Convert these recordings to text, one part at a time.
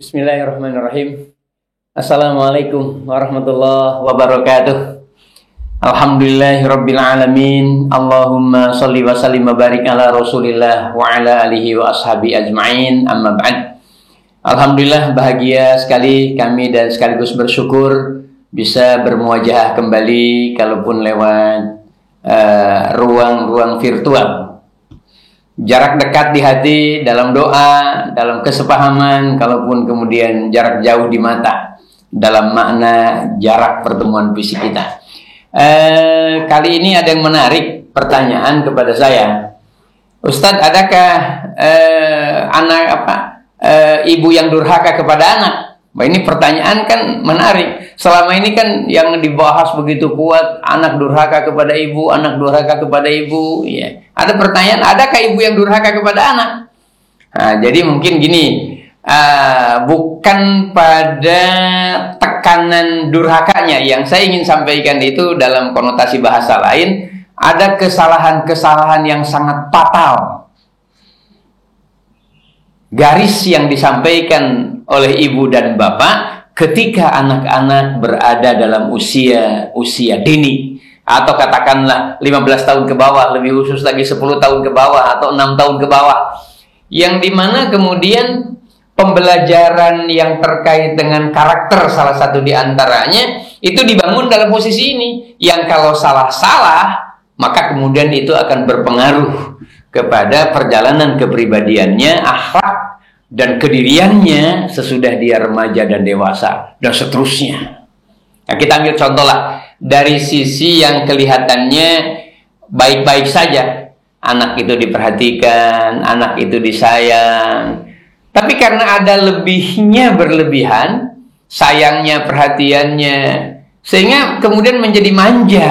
Bismillahirrahmanirrahim. Assalamualaikum warahmatullahi wabarakatuh. Alhamdulillahirabbil alamin. Allahumma shalli wa sallim wa barik ala Rasulillah wa ala alihi wa ashabi ajmain. Amma ba'd. Alhamdulillah, bahagia sekali kami dan sekaligus bersyukur bisa bermuajah kembali kalaupun lewat ruang-ruang virtual. Jarak dekat di hati, dalam doa, dalam kesepahaman, kalaupun kemudian jarak jauh di mata, dalam makna jarak pertemuan fisik kita. Kali ini ada yang menarik pertanyaan kepada saya. Ustadz, adakah ibu yang durhaka kepada anak? Nah, ini pertanyaan kan menarik. Selama ini kan yang dibahas begitu kuat, anak durhaka kepada ibu, anak durhaka kepada ibu. Ya. Ada pertanyaan, adakah ibu yang durhaka kepada anak? Nah, jadi mungkin gini, bukan pada tekanan durhakanya yang saya ingin sampaikan itu dalam konotasi bahasa lain. Ada kesalahan-kesalahan yang sangat fatal. Garis yang disampaikan oleh ibu dan bapak ketika anak-anak berada dalam usia dini, atau katakanlah 15 tahun ke bawah, lebih khusus lagi 10 tahun ke bawah atau 6 tahun ke bawah, yang dimana kemudian pembelajaran yang terkait dengan karakter salah satu diantaranya itu dibangun dalam posisi ini, yang kalau salah-salah maka kemudian itu akan berpengaruh kepada perjalanan kepribadiannya, akhlak dan kediriannya sesudah dia remaja dan dewasa dan seterusnya. Nah, kita ambil contoh lah dari sisi yang kelihatannya baik-baik saja. Anak itu diperhatikan, anak itu disayang. Tapi karena ada lebihnya berlebihan, sayangnya, perhatiannya, sehingga kemudian menjadi manja.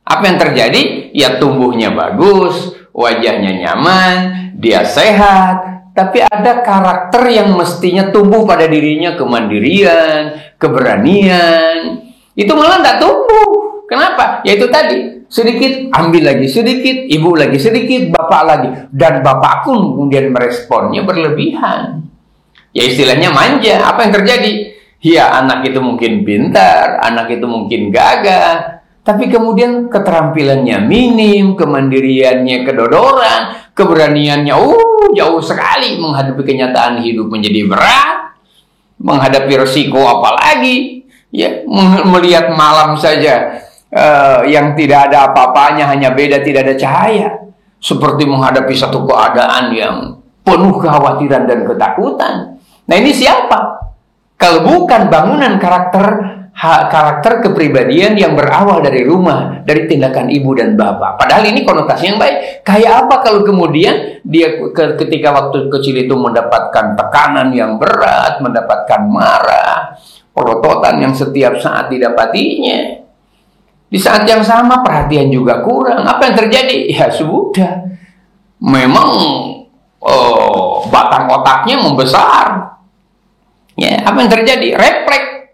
Apa yang terjadi? Ya tumbuhnya bagus, wajahnya nyaman, dia sehat, tapi ada karakter yang mestinya tumbuh pada dirinya, kemandirian, keberanian, itu malah tidak tumbuh. Kenapa? Ya itu tadi, sedikit ambil lagi sedikit, ibu lagi sedikit, bapak lagi, dan bapak pun kemudian meresponnya berlebihan. Ya istilahnya manja. Apa yang terjadi? Ya anak itu mungkin pintar, anak itu mungkin gagah, tapi kemudian keterampilannya minim, kemandiriannya kedodoran, keberaniannya jauh sekali, menghadapi kenyataan hidup menjadi berat, menghadapi resiko apalagi, ya melihat malam saja yang tidak ada apa-apanya, hanya beda tidak ada cahaya, seperti menghadapi satu keadaan yang penuh kekhawatiran dan ketakutan. Nah ini siapa? Kalau bukan bangunan karakter kepribadian yang berawal dari rumah, dari tindakan ibu dan bapak. Padahal ini konotasi yang baik. Kayak apa kalau kemudian dia ketika waktu kecil itu mendapatkan tekanan yang berat, mendapatkan marah, perototan yang setiap saat didapatinya. Di saat yang sama perhatian juga kurang. Apa yang terjadi? Ya sudah, memang batang otaknya membesar. Ya, apa yang terjadi? Refleks.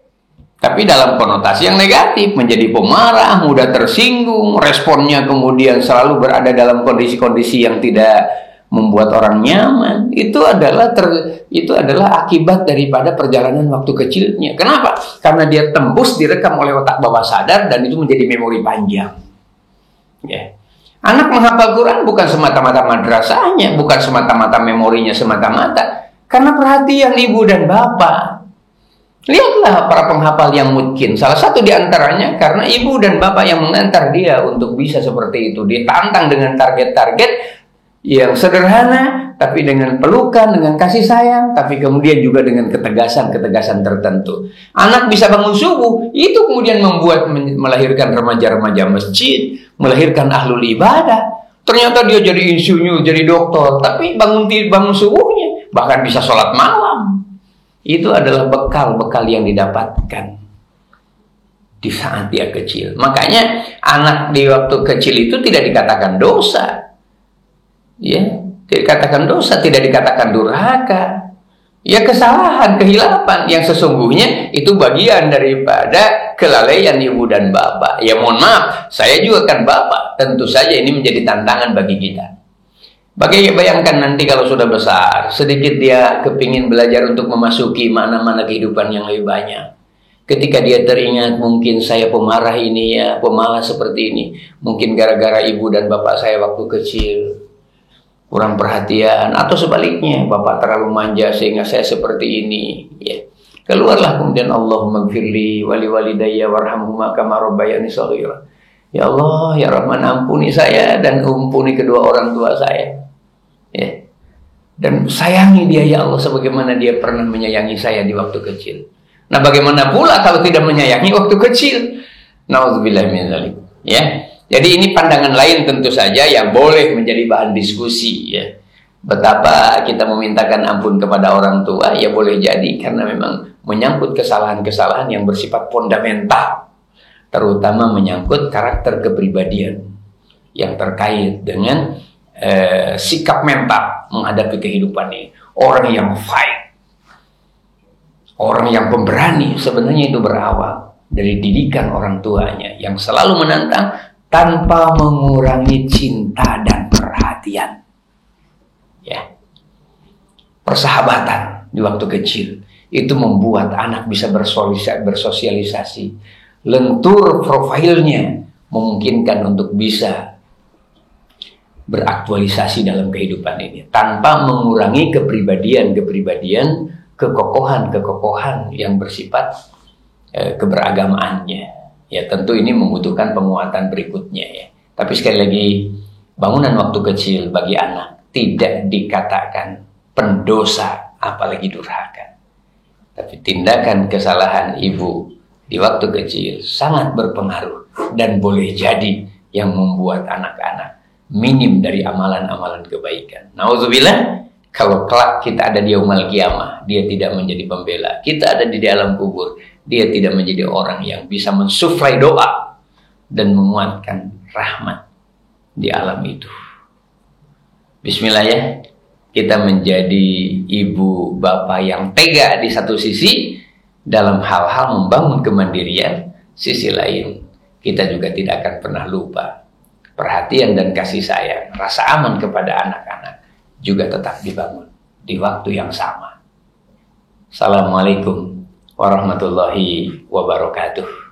Tapi dalam konotasi yang negatif, menjadi pemarah, mudah tersinggung, responnya kemudian selalu berada dalam kondisi-kondisi yang tidak membuat orang nyaman. Itu adalah akibat daripada perjalanan waktu kecilnya. Kenapa? Karena dia tembus, direkam oleh otak bawah sadar, dan itu menjadi memori panjang. Ya. Anak menghafal Quran bukan semata-mata madrasahnya, bukan semata-mata memorinya semata-mata, karena perhatian ibu dan bapak. Lihatlah para penghafal yang mungkin. Salah satu diantaranya karena ibu dan bapak yang mengantar dia untuk bisa seperti itu. Dia tantang dengan target-target yang sederhana, tapi dengan pelukan, dengan kasih sayang, tapi kemudian juga dengan ketegasan-ketegasan tertentu. Anak bisa bangun subuh, itu kemudian melahirkan remaja-remaja masjid, melahirkan ahlul ibadah. Ternyata dia jadi insinyur, jadi dokter, tapi bangun subuhnya, bahkan bisa sholat malam. Itu adalah bekal-bekal yang didapatkan di saat dia kecil. Makanya anak di waktu kecil itu tidak dikatakan dosa. Ya, tidak dikatakan dosa, tidak dikatakan durhaka. Ya kesalahan, kehilapan yang sesungguhnya itu bagian daripada kelalaian ibu dan bapak. Ya mohon maaf, saya juga kan bapak. Tentu saja ini menjadi tantangan bagi kita. Bayangkan nanti kalau sudah besar, sedikit dia kepingin belajar untuk memasuki mana-mana kehidupan yang lebih banyak. Ketika dia teringat, mungkin saya pemarah ini ya, pemalas seperti ini. Mungkin gara-gara ibu dan bapak saya waktu kecil kurang perhatian, atau sebaliknya, bapak terlalu manja sehingga saya seperti ini. Ya. Keluarlah kemudian Allahumma gfirli wali walidayya warhamhuma kama rabbayani shaghira. Ya Allah, ya Rahman, ampuni saya dan ampuni kedua orang tua saya. Ya. Dan sayangi dia ya Allah sebagaimana dia pernah menyayangi saya di waktu kecil. Nah, bagaimana pula kalau tidak menyayangi waktu kecil? Nauzubillah min dzalik. Ya. Jadi ini pandangan lain tentu saja yang boleh menjadi bahan diskusi ya. Betapa kita memintakan ampun kepada orang tua ya boleh jadi karena memang menyangkut kesalahan-kesalahan yang bersifat fundamental, terutama menyangkut karakter kepribadian yang terkait dengan sikap mental menghadapi kehidupan ini. Orang yang fight, orang yang pemberani, sebenarnya itu berawal dari didikan orang tuanya yang selalu menantang tanpa mengurangi cinta dan perhatian. Ya. Persahabatan di waktu kecil itu membuat anak bisa bersosialisasi. Lentur profilnya memungkinkan untuk bisa beraktualisasi dalam kehidupan ini tanpa mengurangi kepribadian, kekokohan yang bersifat keberagamaannya. Ya, tentu ini membutuhkan penguatan berikutnya ya. Tapi sekali lagi, bangunan waktu kecil bagi anak tidak dikatakan pendosa apalagi durhaka. Tapi tindakan kesalahan ibu di waktu kecil sangat berpengaruh dan boleh jadi yang membuat anak-anak minim dari amalan-amalan kebaikan. Nauzubillah, kalau kelak kita ada di yaumul qiyamah, dia tidak menjadi pembela. Kita ada di dalam kubur, dia tidak menjadi orang yang bisa mensuplai doa dan menguatkan rahmat di alam itu. Bismillah ya, kita menjadi ibu bapak yang tega di satu sisi dalam hal-hal membangun kemandirian, sisi lain kita juga tidak akan pernah lupa perhatian dan kasih sayang, rasa aman kepada anak-anak juga tetap dibangun di waktu yang sama. Assalamualaikum warahmatullahi wabarakatuh.